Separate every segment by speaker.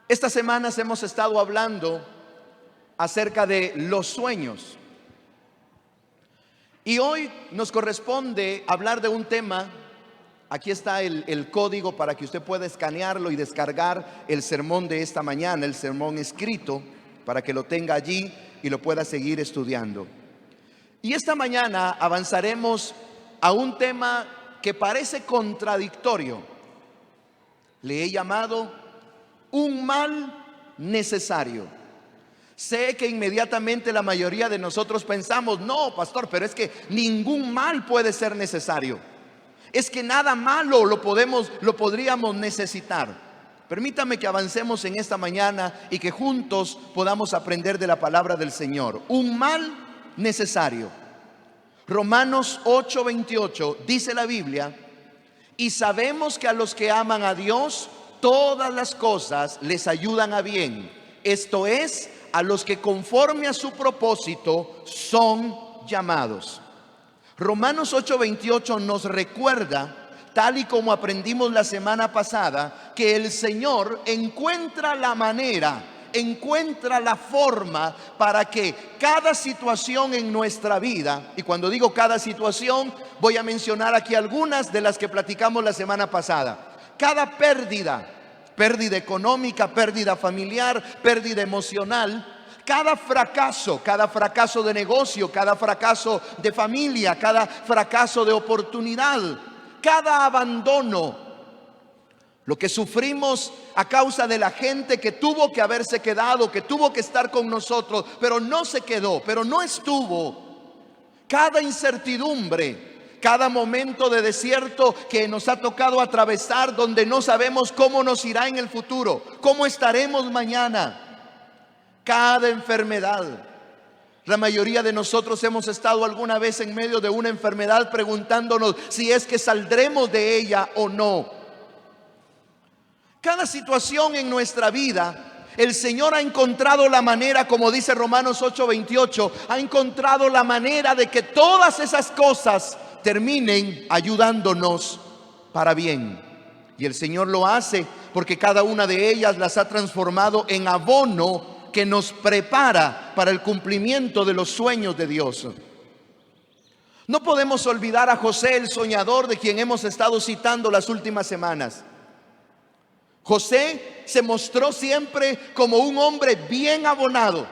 Speaker 1: Estas semanas hemos estado hablando acerca de los sueños. Y hoy nos corresponde hablar de un tema. Aquí está el código para que usted pueda escanearlo y descargar el sermón de esta mañana, el sermón escrito, para que lo tenga allí y lo pueda seguir estudiando. Y esta mañana avanzaremos a un tema que parece contradictorio. Le he llamado un mal necesario. Sé que inmediatamente la mayoría de nosotros pensamos: no, pastor, pero es que ningún mal puede ser necesario. Es que nada malo lo podríamos necesitar. Permítame que avancemos en esta mañana y que juntos podamos aprender de la palabra del Señor. Un mal necesario. Romanos 8:28 dice la Biblia: y sabemos que a los que aman a Dios, todas las cosas les ayudan a bien. Esto es, a los que conforme a su propósito son llamados. Romanos 8:28 nos recuerda, tal y como aprendimos la semana pasada, que el Señor encuentra la manera, encuentra la forma para que cada situación en nuestra vida, y cuando digo cada situación, voy a mencionar aquí algunas de las que platicamos la semana pasada. Cada pérdida económica, pérdida familiar, pérdida emocional, cada fracaso de negocio, cada fracaso de familia, cada fracaso de oportunidad, cada abandono, lo que sufrimos a causa de la gente que tuvo que haberse quedado, que tuvo que estar con nosotros, pero no se quedó, pero no estuvo. Cada incertidumbre, cada momento de desierto que nos ha tocado atravesar, donde no sabemos cómo nos irá en el futuro, cómo estaremos mañana. Cada enfermedad. La mayoría de nosotros hemos estado alguna vez en medio de una enfermedad preguntándonos si es que saldremos de ella o no. Cada situación en nuestra vida, el Señor ha encontrado la manera, como dice Romanos 8:28, ha encontrado la manera de que todas esas cosas terminen ayudándonos para bien. Y el Señor lo hace porque cada una de ellas las ha transformado en abono que nos prepara para el cumplimiento de los sueños de Dios. No podemos olvidar a José, el soñador, de quien hemos estado citando las últimas semanas. José se mostró siempre como un hombre bien abonado.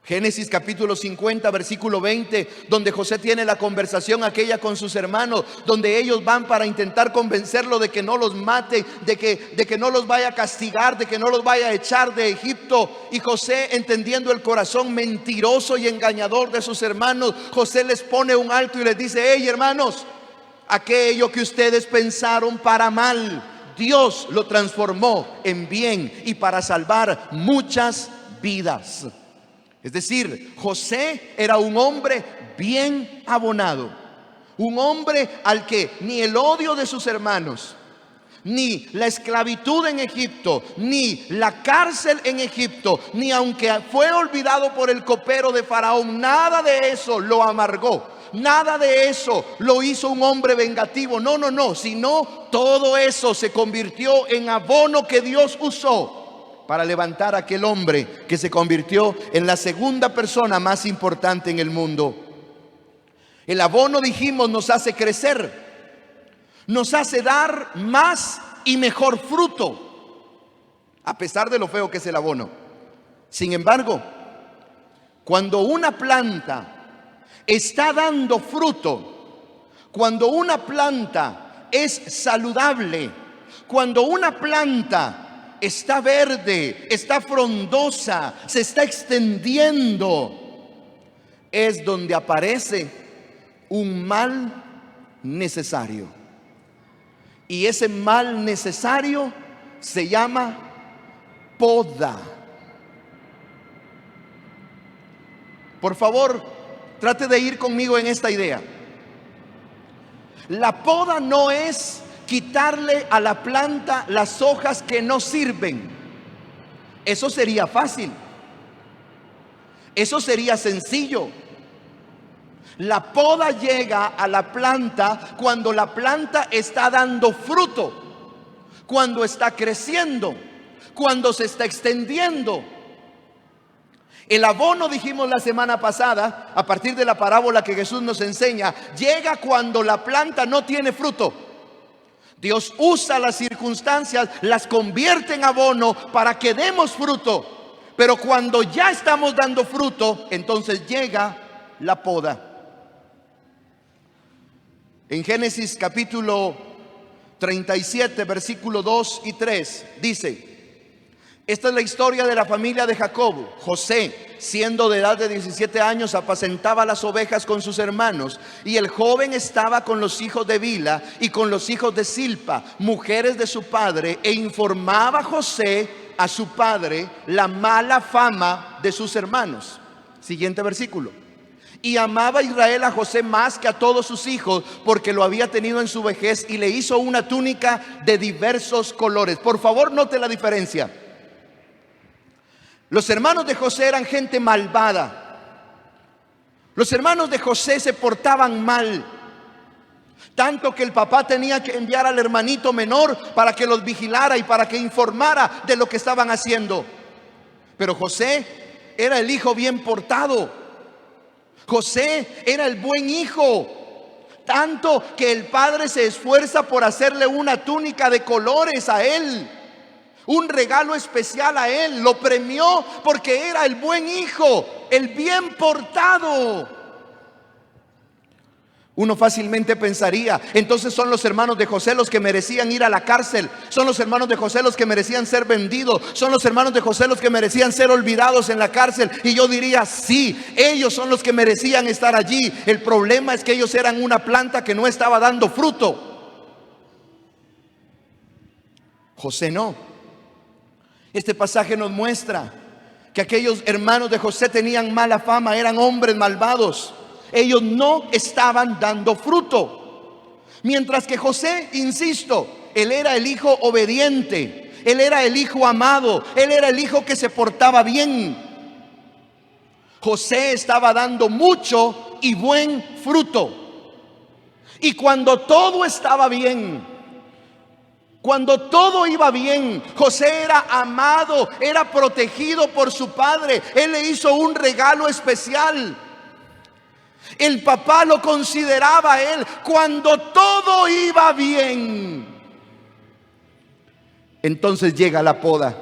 Speaker 1: Génesis capítulo 50, versículo 20, donde José tiene la conversación aquella con sus hermanos, donde ellos van para intentar convencerlo de que no los mate, de que no los vaya a castigar, de que no los vaya a echar de Egipto. Y José, entendiendo el corazón mentiroso y engañador de sus hermanos, José les pone un alto y les dice: hey, hermanos, aquello que ustedes pensaron para mal, Dios lo transformó en bien y para salvar muchas vidas. Es decir, José era un hombre bien abonado, un hombre al que ni el odio de sus hermanos, ni la esclavitud en Egipto, ni la cárcel en Egipto, ni aunque fue olvidado por el copero de Faraón, nada de eso lo amargó, nada de eso lo hizo un hombre vengativo. No, sino todo eso se convirtió en abono que Dios usó para levantar a aquel hombre que se convirtió en la segunda persona más importante en el mundo. El abono, dijimos, nos hace crecer, nos hace dar más y mejor fruto, a pesar de lo feo que es el abono. Sin embargo, cuando una planta está dando fruto, cuando una planta es saludable, cuando una planta está verde, está frondosa, se está extendiendo, es donde aparece un mal necesario. Y ese mal necesario se llama poda. Por favor, trate de ir conmigo en esta idea. La poda no es quitarle a la planta las hojas que no sirven. Eso sería fácil. Eso sería sencillo. La poda llega a la planta cuando la planta está dando fruto, cuando está creciendo, cuando se está extendiendo. El abono, dijimos la semana pasada, a partir de la parábola que Jesús nos enseña, llega cuando la planta no tiene fruto. Dios usa las circunstancias, las convierte en abono para que demos fruto. Pero cuando ya estamos dando fruto, entonces llega la poda. En Génesis capítulo 37, versículo 2 y 3, dice: esta es la historia de la familia de Jacob. José, siendo de edad de 17 años, apacentaba las ovejas con sus hermanos, y el joven estaba con los hijos de Bila y con los hijos de Silpa, mujeres de su padre, e informaba José a su padre la mala fama de sus hermanos. Siguiente versículo. Y amaba Israel a José más que a todos sus hijos, porque lo había tenido en su vejez, y le hizo una túnica de diversos colores. Por favor, note la diferencia. Los hermanos de José eran gente malvada. Los hermanos de José se portaban mal, tanto que el papá tenía que enviar al hermanito menor para que los vigilara y para que informara de lo que estaban haciendo. Pero José era el hijo bien portado. José era el buen hijo, tanto que el padre se esfuerza por hacerle una túnica de colores a él, un regalo especial a él. Lo premió porque era el buen hijo, el bien portado. Uno fácilmente pensaría, entonces son los hermanos de José los que merecían ir a la cárcel, son los hermanos de José los que merecían ser vendidos, son los hermanos de José los que merecían ser olvidados en la cárcel. Y yo diría, sí, ellos son los que merecían estar allí. El problema es que ellos eran una planta que no estaba dando fruto. José no. Este pasaje nos muestra que aquellos hermanos de José tenían mala fama, eran hombres malvados. Ellos no estaban dando fruto. Mientras que José, insisto, él era el hijo obediente, él era el hijo amado, él era el hijo que se portaba bien. José estaba dando mucho y buen fruto. Y cuando todo estaba bien, cuando todo iba bien, José era amado, era protegido por su padre. Él le hizo un regalo especial. El papá lo consideraba a él. Cuando todo iba bien, entonces llega la poda.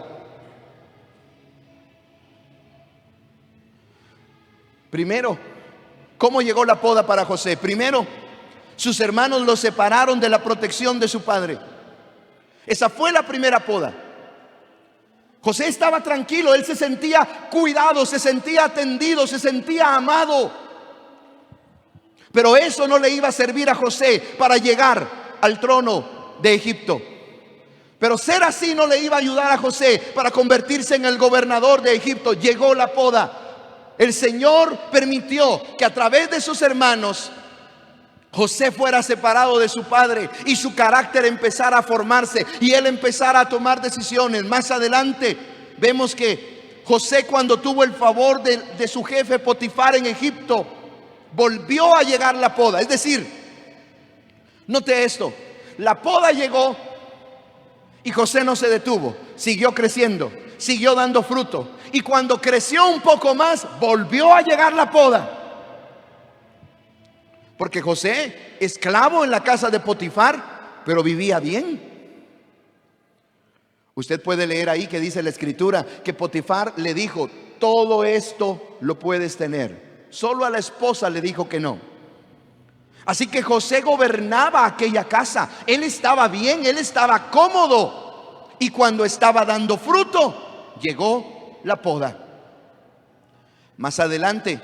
Speaker 1: Primero, ¿cómo llegó la poda para José? Primero, sus hermanos lo separaron de la protección de su padre. Esa fue la primera poda. José estaba tranquilo, él se sentía cuidado, se sentía atendido, se sentía amado. Pero eso no le iba a servir a José para llegar al trono de Egipto. Pero ser así no le iba a ayudar a José para convertirse en el gobernador de Egipto. Llegó la poda. El Señor permitió que a través de sus hermanos José fuera separado de su padre y su carácter empezara a formarse y él empezara a tomar decisiones. Más adelante vemos que José, cuando tuvo el favor de su jefe Potifar en Egipto, volvió a llegar la poda. Es decir, note esto, la poda llegó y José no se detuvo, siguió creciendo, siguió dando fruto, y cuando creció un poco más, volvió a llegar la poda. Porque José, esclavo en la casa de Potifar, pero vivía bien. Usted puede leer ahí que dice la escritura que Potifar le dijo: todo esto lo puedes tener. Solo a la esposa le dijo que no. Así que José gobernaba aquella casa. Él estaba bien, él estaba cómodo. Y cuando estaba dando fruto, llegó la poda. Más adelante,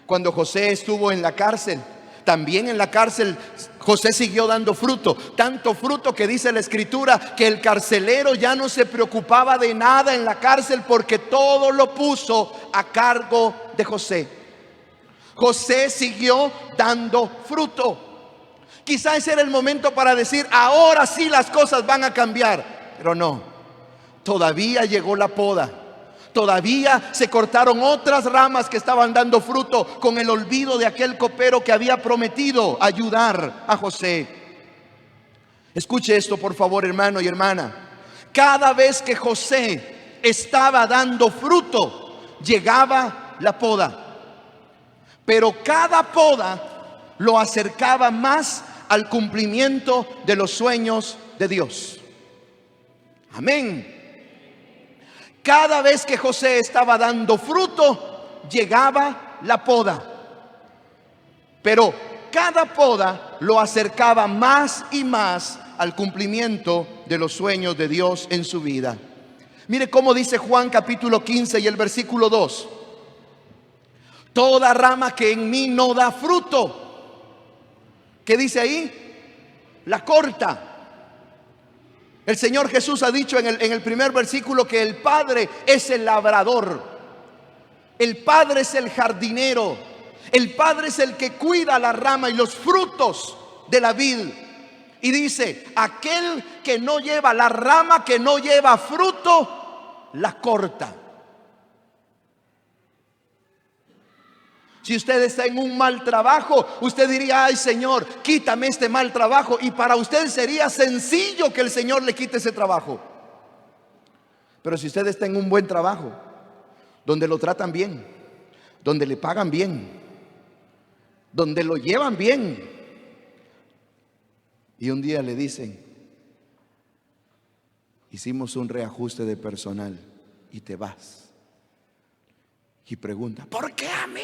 Speaker 1: cuando José estuvo en la cárcel, también en la cárcel José siguió dando fruto. Tanto fruto que dice la escritura que el carcelero ya no se preocupaba de nada en la cárcel, porque todo lo puso a cargo de José. José siguió dando fruto. Quizás ese era el momento para decir: ahora sí las cosas van a cambiar. Pero no, todavía llegó la poda. Todavía se cortaron otras ramas que estaban dando fruto con el olvido de aquel copero que había prometido ayudar a José. Escuche esto, por favor, hermano y hermana. Cada vez que José estaba dando fruto, llegaba la poda. Pero cada poda lo acercaba más al cumplimiento de los sueños de Dios. Amén. Cada vez que José estaba dando fruto, llegaba la poda. Pero cada poda lo acercaba más y más al cumplimiento de los sueños de Dios en su vida. Mire cómo dice Juan capítulo 15 y el versículo 2. Toda rama que en mí no da fruto, ¿qué dice ahí? La corta. El Señor Jesús ha dicho en el primer versículo que el Padre es el labrador, el Padre es el jardinero, el Padre es el que cuida la rama y los frutos de la vid. Y dice, aquel que no lleva la rama, que no lleva fruto, la corta. Si usted está en un mal trabajo, usted diría, ay Señor, quítame este mal trabajo. Y para usted sería sencillo que el Señor le quite ese trabajo. Pero si usted está en un buen trabajo, donde lo tratan bien, donde le pagan bien, donde lo llevan bien, y un día le dicen, hicimos un reajuste de personal y te vas, y pregunta, ¿por qué a mí?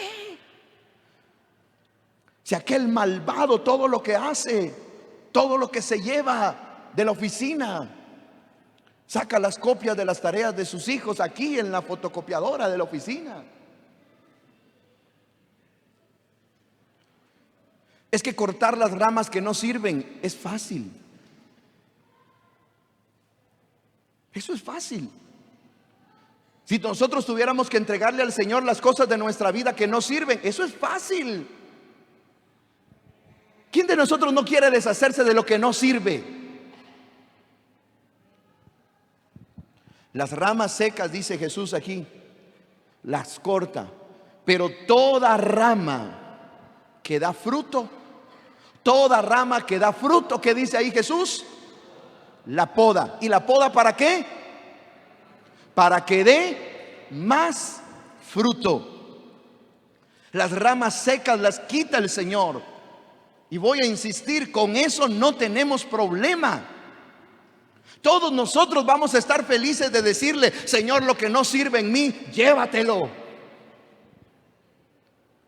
Speaker 1: Si aquel malvado todo lo que hace, todo lo que se lleva de la oficina, saca las copias de las tareas de sus hijos aquí en la fotocopiadora de la oficina. Es que cortar las ramas que no sirven es fácil. Eso es fácil. Si nosotros tuviéramos que entregarle al Señor las cosas de nuestra vida que no sirven, eso es fácil. ¿Quién de nosotros no quiere deshacerse de lo que no sirve? Las ramas secas, dice Jesús aquí, las corta. Pero toda rama que da fruto, toda rama que da fruto, ¿qué dice ahí Jesús? La poda. ¿Y la poda para qué? Para que dé más fruto. Las ramas secas las quita el Señor. Y voy a insistir, con eso no tenemos problema. Todos nosotros vamos a estar felices de decirle, Señor, lo que no sirve en mí, llévatelo.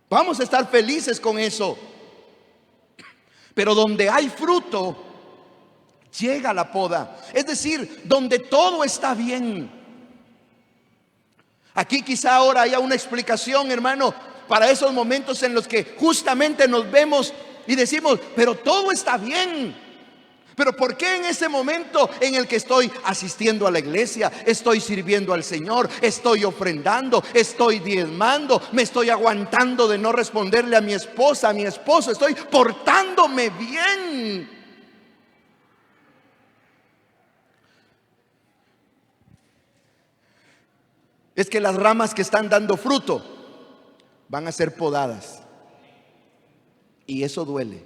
Speaker 1: Vamos a estar felices con eso. Pero donde hay fruto, llega la poda. Es decir, donde todo está bien. Aquí quizá ahora haya una explicación, hermano, para esos momentos en los que justamente nos vemos y decimos, pero todo está bien. Pero ¿por qué en ese momento en el que estoy asistiendo a la iglesia, estoy sirviendo al Señor, estoy ofrendando, estoy diezmando, me estoy aguantando de no responderle a mi esposa, a mi esposo, estoy portándome bien? Es que las ramas que están dando fruto van a ser podadas. Y eso duele.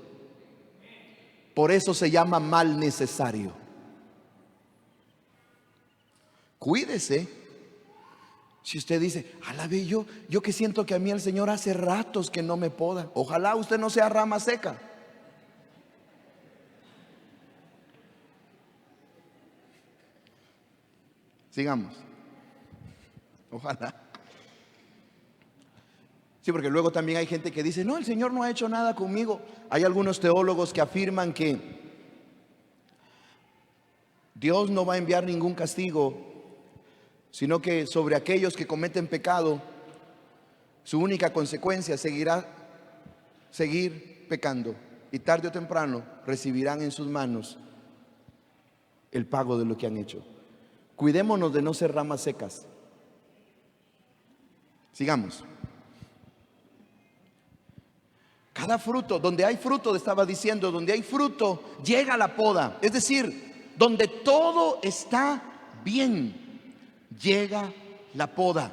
Speaker 1: Por eso se llama mal necesario. Cuídese. Si usted dice, alabe, yo que siento que a mí el Señor hace ratos que no me poda. Ojalá usted no sea rama seca. Sigamos. Ojalá. Sí, porque luego también hay gente que dice, no, el Señor no ha hecho nada conmigo. Hay algunos teólogos que afirman que Dios no va a enviar ningún castigo, sino que sobre aquellos que cometen pecado, su única consecuencia seguir pecando. Y tarde o temprano recibirán en sus manos el pago de lo que han hecho. Cuidémonos de no ser ramas secas. Sigamos. Cada fruto, donde hay fruto, estaba diciendo, donde hay fruto, llega la poda. Es decir, donde todo está bien, llega la poda.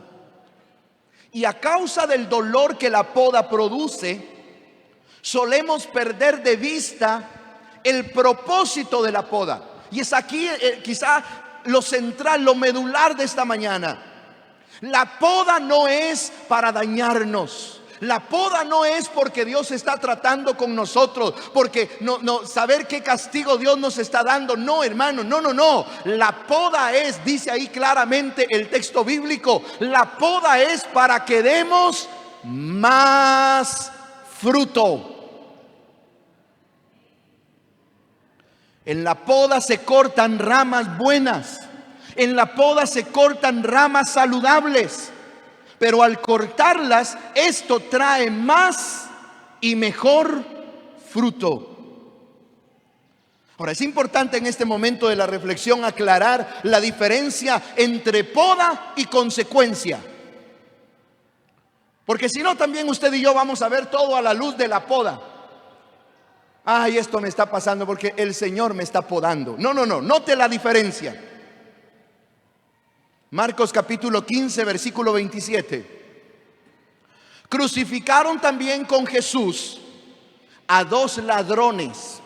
Speaker 1: Y a causa del dolor que la poda produce, solemos perder de vista el propósito de la poda. Y es aquí quizá lo central, lo medular de esta mañana. La poda no es para dañarnos. La poda no es porque Dios está tratando con nosotros, porque no saber qué castigo Dios nos está dando. No, hermano, no. La poda es, dice ahí claramente el texto bíblico, la poda es para que demos más fruto. En la poda se cortan ramas buenas. En la poda se cortan ramas saludables. Pero al cortarlas, esto trae más y mejor fruto. Ahora, es importante en este momento de la reflexión aclarar la diferencia entre poda y consecuencia. Porque si no, también usted y yo vamos a ver todo a la luz de la poda. Ay, esto me está pasando porque el Señor me está podando. No, note la diferencia. Marcos capítulo 15, versículo 27. Crucificaron también con Jesús a dos ladrones,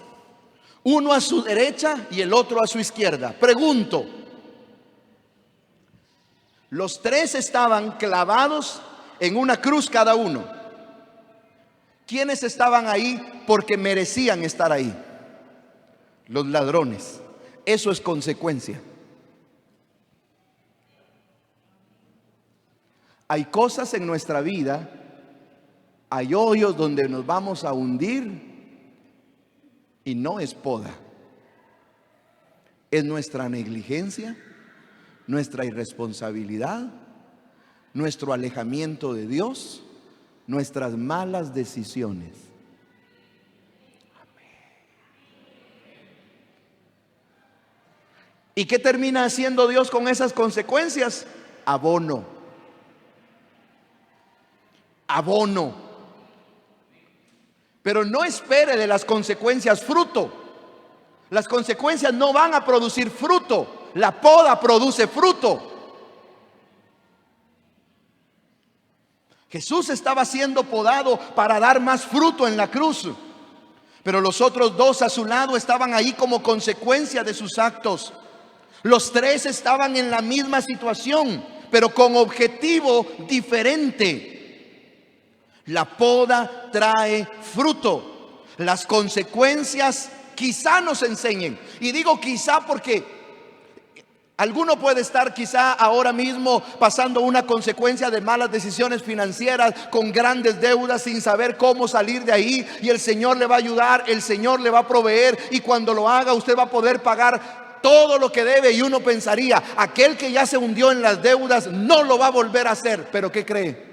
Speaker 1: uno a su derecha y el otro a su izquierda. Pregunto, los tres estaban clavados en una cruz cada uno. ¿Quiénes estaban ahí porque merecían estar ahí? Los ladrones. Eso es consecuencia. Hay cosas en nuestra vida, hay hoyos donde nos vamos a hundir y no es poda. Es nuestra negligencia, nuestra irresponsabilidad, nuestro alejamiento de Dios, nuestras malas decisiones. ¿Y qué termina haciendo Dios con esas consecuencias? Abono. Pero no espere de las consecuencias fruto. Las consecuencias no van a producir fruto. La poda produce fruto. Jesús estaba siendo podado para dar más fruto en la cruz, pero los otros dos a su lado estaban ahí como consecuencia de sus actos. Los tres estaban en la misma situación, pero con objetivo diferente. La poda trae fruto. Las consecuencias quizá nos enseñen. Y digo quizá porque alguno puede estar quizá ahora mismo pasando una consecuencia de malas decisiones financieras, con grandes deudas, sin saber cómo salir de ahí. Y el Señor le va a ayudar, el Señor le va a proveer. Y cuando lo haga, usted va a poder pagar todo lo que debe. Y uno pensaría, aquel que ya se hundió en las deudas no lo va a volver a hacer. Pero ¿qué cree?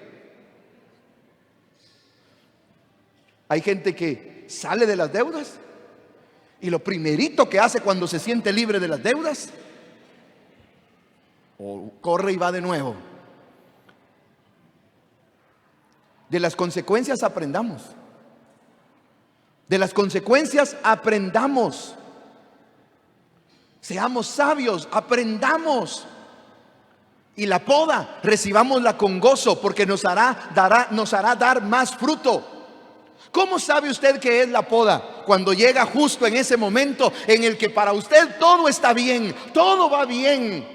Speaker 1: Hay gente que sale de las deudas y lo primerito que hace cuando se siente libre de las deudas, o corre y va de nuevo. De las consecuencias aprendamos. De las consecuencias aprendamos. Seamos sabios, aprendamos. Y la poda, recibámosla con gozo, porque nos hará dar más fruto. ¿Cómo sabe usted qué es la poda? Cuando llega justo en ese momento en el que para usted todo está bien, todo va bien,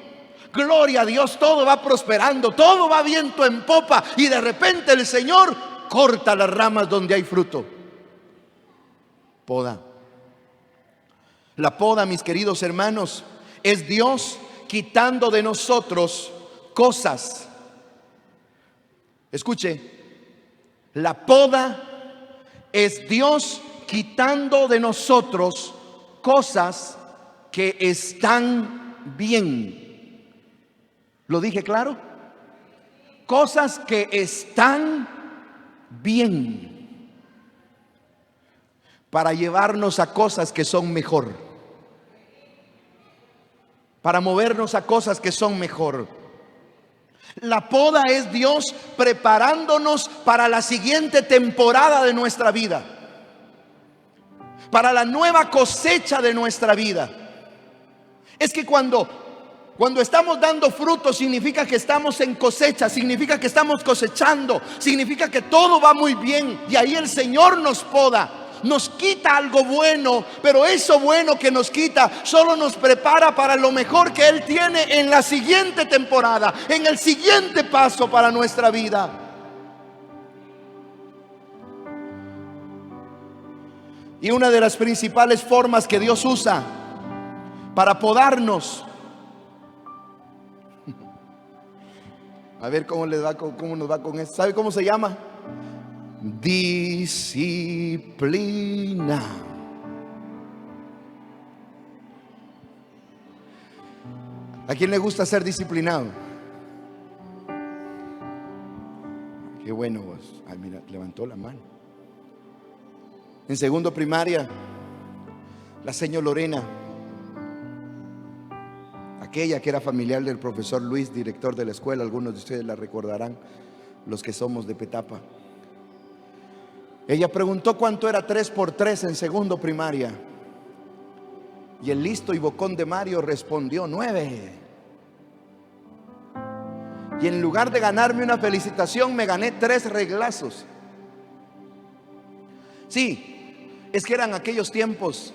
Speaker 1: gloria a Dios, todo va prosperando, todo va viento en popa, y de repente el Señor corta las ramas donde hay fruto. Poda. La poda, mis queridos hermanos, es Dios quitando de nosotros cosas. Escuche, la poda es Dios quitando de nosotros cosas que están bien. ¿Lo dije claro? Cosas que están bien, para llevarnos a cosas que son mejor, para movernos a cosas que son mejor. La poda es Dios preparándonos para la siguiente temporada de nuestra vida, para la nueva cosecha de nuestra vida. Es que cuando estamos dando fruto, significa que estamos en cosecha, significa que estamos cosechando, significa que todo va muy bien. Y ahí el Señor nos poda nos quita algo bueno, pero eso bueno que nos quita solo nos prepara para lo mejor que Él tiene en la siguiente temporada, en el siguiente paso para nuestra vida. Y una de las principales formas que Dios usa para podarnos, a ver cómo les va, cómo nos va con esto. ¿Sabe cómo se llama? Disciplina. ¿A quién le gusta ser disciplinado? Qué bueno vos. Ay, mira, levantó la mano. En segundo primaria, la señora Lorena, aquella que era familiar del profesor Luis, director de la escuela, algunos de ustedes la recordarán, los que somos de Petapa. Ella preguntó cuánto era 3 por 3 en segundo primaria, y el listo y bocón de Mario respondió 9. Y en lugar de ganarme una felicitación, me gané 3 reglazos. Sí, es que eran aquellos tiempos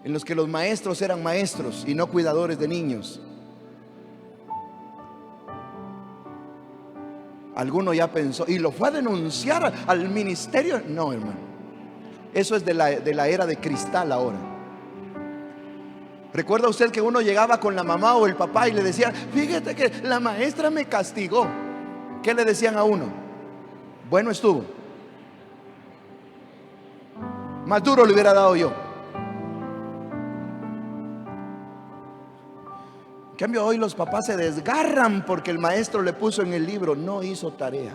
Speaker 1: en los que los maestros eran maestros y no cuidadores de niños. Alguno ya pensó y lo fue a denunciar al ministerio. No, hermano, eso es de la era de cristal ahora. ¿Recuerda usted que uno llegaba con la mamá o el papá y le decía: fíjate que la maestra me castigó? ¿Qué le decían a uno? Bueno estuvo. Más duro le hubiera dado yo. En cambio hoy los papás se desgarran porque el maestro le puso en el libro: no hizo tarea,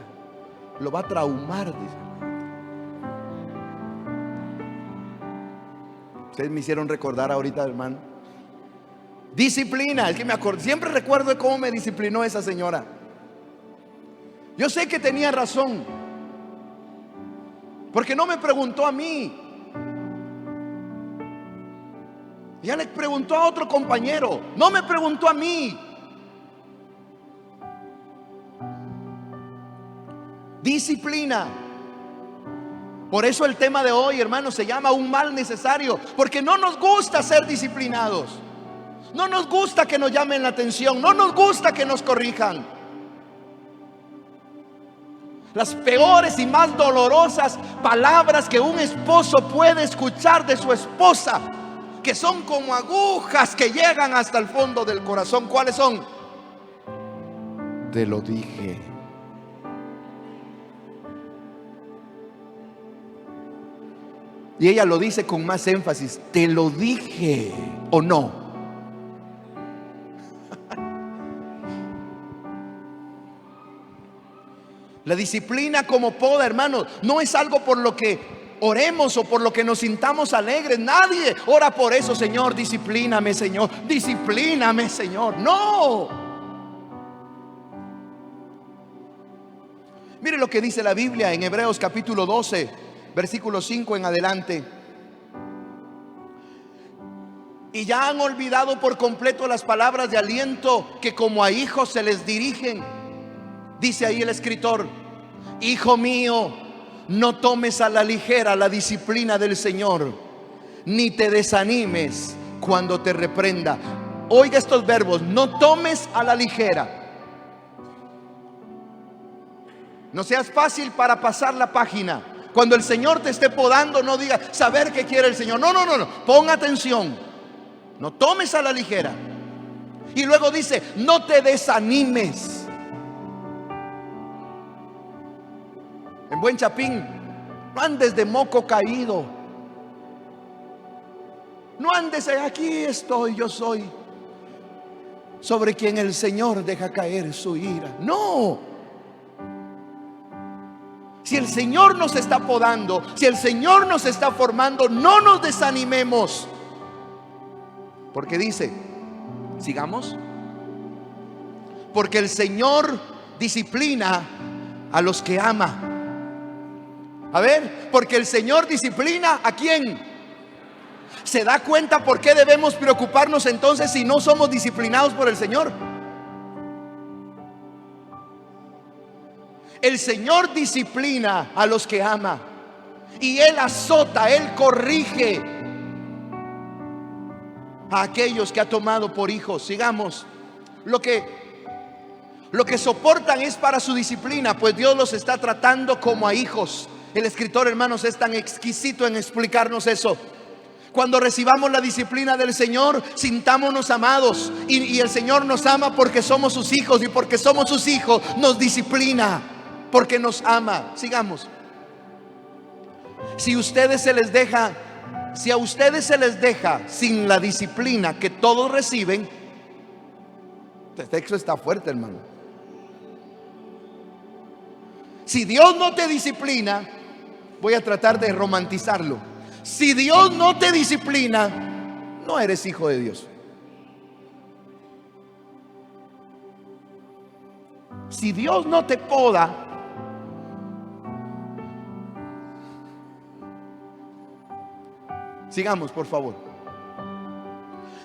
Speaker 1: lo va a traumar, dice. Ustedes me hicieron recordar ahorita, hermano. Disciplina, es que me acuerdo, siempre recuerdo de cómo me disciplinó esa señora. Yo sé que tenía razón, porque no me preguntó a mí. Ya le preguntó a otro compañero, no me preguntó a mí. Disciplina. Por eso el tema de hoy, hermanos, se llama un mal necesario, porque no nos gusta ser disciplinados. No nos gusta que nos llamen la atención, no nos gusta que nos corrijan. Las peores y más dolorosas palabras que un esposo puede escuchar de su esposa, que son como agujas que llegan hasta el fondo del corazón, ¿cuáles son? Te lo dije. Y ella lo dice con más énfasis: te lo dije, ¿o no? La disciplina como poda, hermanos, no es algo por lo que oremos o por lo que nos sintamos alegres. Nadie ora por eso: Señor, disciplíname, Señor, disciplíname, Señor. No. Mire lo que dice la Biblia en Hebreos capítulo 12, versículo 5 en adelante. Y ya han olvidado por completo las palabras de aliento que como a hijos se les dirigen. Dice ahí el escritor: hijo mío, no tomes a la ligera la disciplina del Señor, ni te desanimes cuando te reprenda. Oiga estos verbos: no tomes a la ligera. No seas fácil para pasar la página. Cuando el Señor te esté podando, no diga saber qué quiere el Señor. No. Pon atención. No tomes a la ligera. Y luego dice: no te desanimes. En buen chapín, no andes de moco caído. No andes aquí estoy, yo soy, sobre quien el Señor deja caer su ira. No. Si el Señor nos está podando, si el Señor nos está formando, no nos desanimemos. Porque dice, sigamos, porque el Señor disciplina a los que ama. A ver, porque el Señor disciplina ¿a quién? ¿Se da cuenta por qué debemos preocuparnos entonces si no somos disciplinados por el Señor? El Señor disciplina a los que ama. Y Él azota, Él corrige a aquellos que ha tomado por hijos. Sigamos. Lo que soportan es para su disciplina, pues Dios los está tratando como a hijos. El escritor, hermanos, es tan exquisito en explicarnos eso. Cuando recibamos la disciplina del Señor, sintámonos amados. Y el Señor nos ama porque somos sus hijos. Y porque somos sus hijos, nos disciplina porque nos ama. Sigamos. Si a ustedes se les deja sin la disciplina que todos reciben. Este texto está fuerte, hermano. Si Dios no te disciplina, voy a tratar de romantizarlo. Si Dios no te disciplina, no eres hijo de Dios. Si Dios no te poda, sigamos, por favor.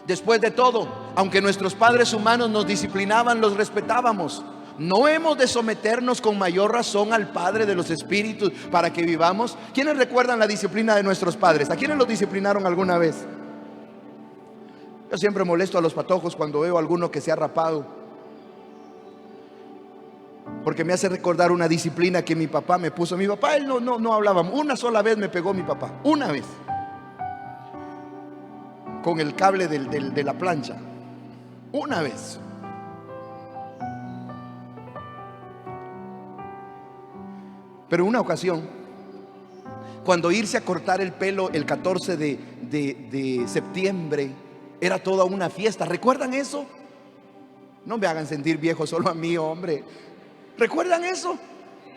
Speaker 1: Después de todo, aunque nuestros padres humanos nos disciplinaban, los respetábamos. No hemos de someternos con mayor razón al Padre de los Espíritus para que vivamos. ¿Quiénes recuerdan la disciplina de nuestros padres? ¿A quiénes los disciplinaron alguna vez? Yo siempre molesto a los patojos cuando veo a alguno que se ha rapado, porque me hace recordar una disciplina que mi papá me puso. Mi papá, él no hablaba. Una sola vez me pegó mi papá, una vez, con el cable de la plancha. Una vez. Pero una ocasión, cuando irse a cortar el pelo el 14 de septiembre, era toda una fiesta. ¿Recuerdan eso? No me hagan sentir viejo solo a mí, hombre. ¿Recuerdan eso?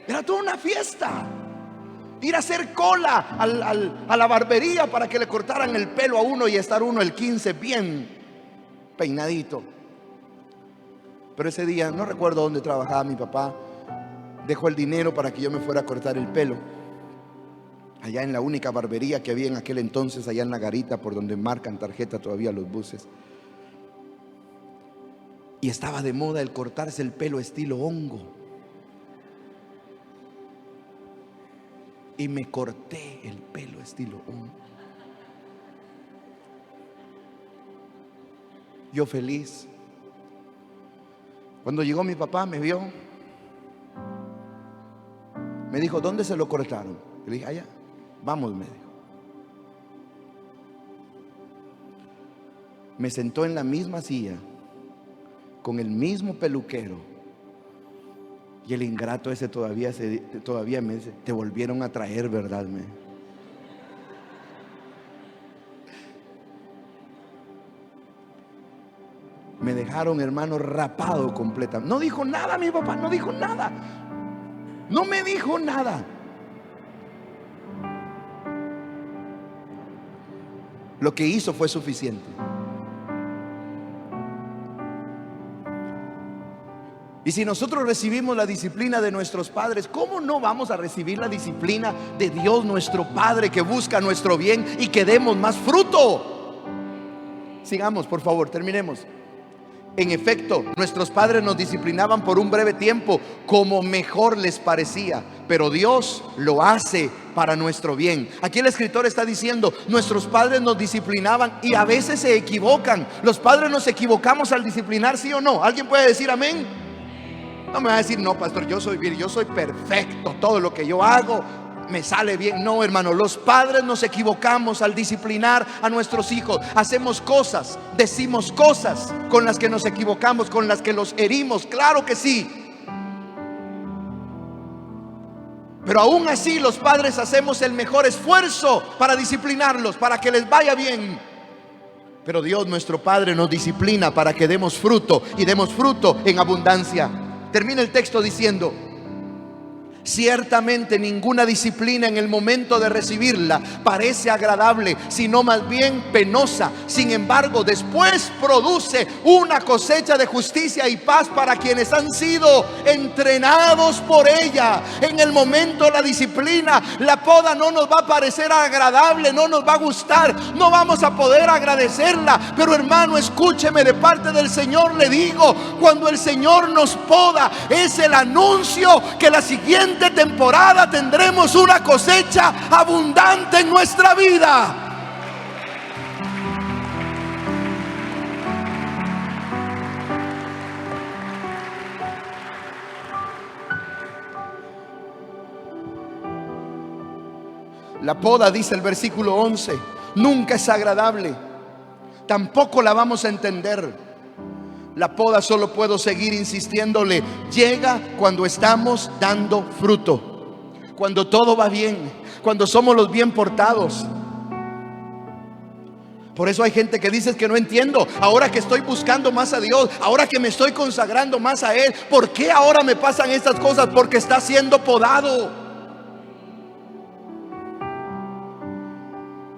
Speaker 1: Era toda una fiesta. Ir a hacer cola a la barbería para que le cortaran el pelo a uno y estar uno el 15 bien peinadito. Pero ese día, no recuerdo dónde trabajaba mi papá, dejó el dinero para que yo me fuera a cortar el pelo allá en la única barbería que había en aquel entonces, allá en la garita por donde marcan tarjeta todavía los buses. Y estaba de moda el cortarse el pelo estilo hongo. Y me corté el pelo estilo hongo. Yo feliz. Cuando llegó mi papá, me vio, me dijo: ¿dónde se lo cortaron? Le dije: allá. Vamos, me dijo. Me sentó en la misma silla, con el mismo peluquero. Y el ingrato ese todavía me dice: te volvieron a traer, ¿verdad? Me dejaron, hermano, rapado completamente. No dijo nada mi papá, no dijo nada. No me dijo nada. Lo que hizo fue suficiente. Y si nosotros recibimos la disciplina de nuestros padres, ¿cómo no vamos a recibir la disciplina de Dios nuestro Padre, que busca nuestro bien y que demos más fruto? Sigamos, por favor, terminemos. En efecto, nuestros padres nos disciplinaban por un breve tiempo, como mejor les parecía, pero Dios lo hace para nuestro bien. Aquí el escritor está diciendo: nuestros padres nos disciplinaban y a veces se equivocan. Los padres nos equivocamos al disciplinar, ¿sí o no? ¿Alguien puede decir amén? No me va a decir: no, pastor, yo soy perfecto, todo lo que yo hago me sale bien. No, hermano, los padres nos equivocamos al disciplinar a nuestros hijos. Hacemos cosas, decimos cosas con las que nos equivocamos, con las que los herimos, claro que sí. Pero aún así los padres hacemos el mejor esfuerzo para disciplinarlos, para que les vaya bien. Pero Dios nuestro Padre nos disciplina para que demos fruto, y demos fruto en abundancia. Termina el texto diciendo: ciertamente ninguna disciplina en el momento de recibirla parece agradable, sino más bien penosa. Sin embargo, después produce una cosecha de justicia y paz para quienes han sido entrenados por ella. En el momento la disciplina, la poda, no nos va a parecer agradable, no nos va a gustar, no vamos a poder agradecerla. Pero hermano, escúcheme, de parte del Señor le digo: cuando el Señor nos poda, es el anuncio que la siguiente siguiente temporada tendremos una cosecha abundante en nuestra vida. La poda, dice el versículo 11, nunca es agradable, tampoco la vamos a entender. La poda, solo puedo seguir insistiéndole, llega cuando estamos dando fruto, cuando todo va bien, cuando somos los bien portados. Por eso hay gente que dice que no entiendo, ahora que estoy buscando más a Dios, ahora que me estoy consagrando más a Él, ¿por qué ahora me pasan estas cosas? Porque está siendo podado.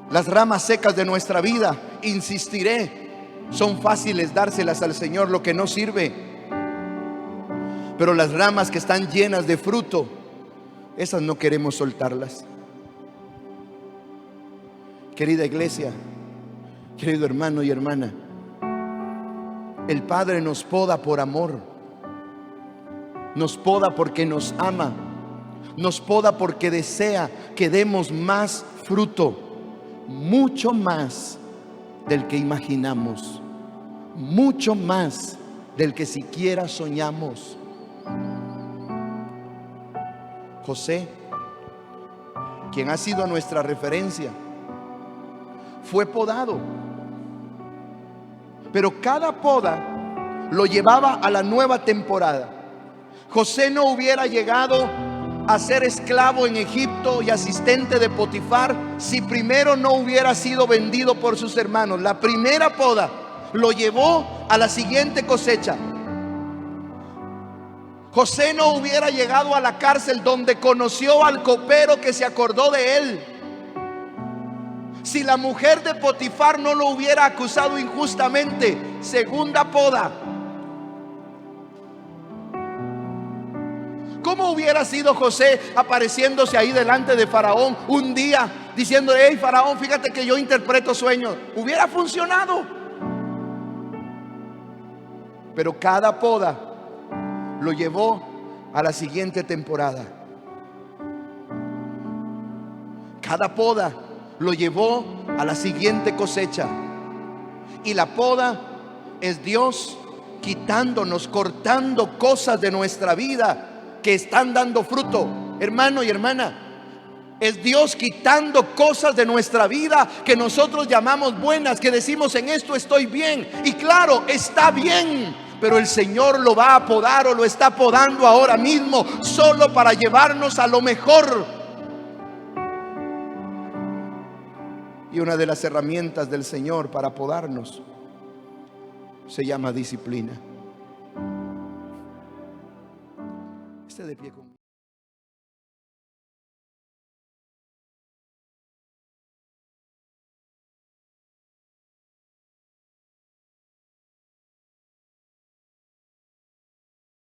Speaker 1: Las ramas secas de nuestra vida, insistiré, son fáciles dárselas al Señor, lo que no sirve. Pero las ramas que están llenas de fruto, esas no queremos soltarlas. Querida iglesia, querido hermano y hermana, el Padre nos poda por amor, nos poda porque nos ama, nos poda porque desea que demos más fruto, mucho más del que imaginamos, mucho más del que siquiera soñamos. José, quien ha sido nuestra referencia, fue podado, pero cada poda lo llevaba a la nueva temporada. José no hubiera llegado a ser esclavo en Egipto y asistente de Potifar si primero no hubiera sido vendido por sus hermanos. La primera poda lo llevó a la siguiente cosecha. José no hubiera llegado a la cárcel donde conoció al copero que se acordó de él si la mujer de Potifar no lo hubiera acusado injustamente. Segunda poda. ¿Cómo hubiera sido José apareciéndose ahí delante de Faraón un día diciendo: hey Faraón, fíjate que yo interpreto sueños? Hubiera funcionado. Pero cada poda lo llevó a la siguiente temporada. Cada poda lo llevó a la siguiente cosecha. Y la poda es Dios quitándonos, cortando cosas de nuestra vida que están dando fruto. Hermano y hermana, es Dios quitando cosas de nuestra vida que nosotros llamamos buenas, que decimos: en esto estoy bien. Y claro, está bien, pero el Señor lo va a podar, o lo está podando ahora mismo, solo para llevarnos a lo mejor. Y una de las herramientas del Señor para podarnos se llama disciplina. Esté de pie conmigo.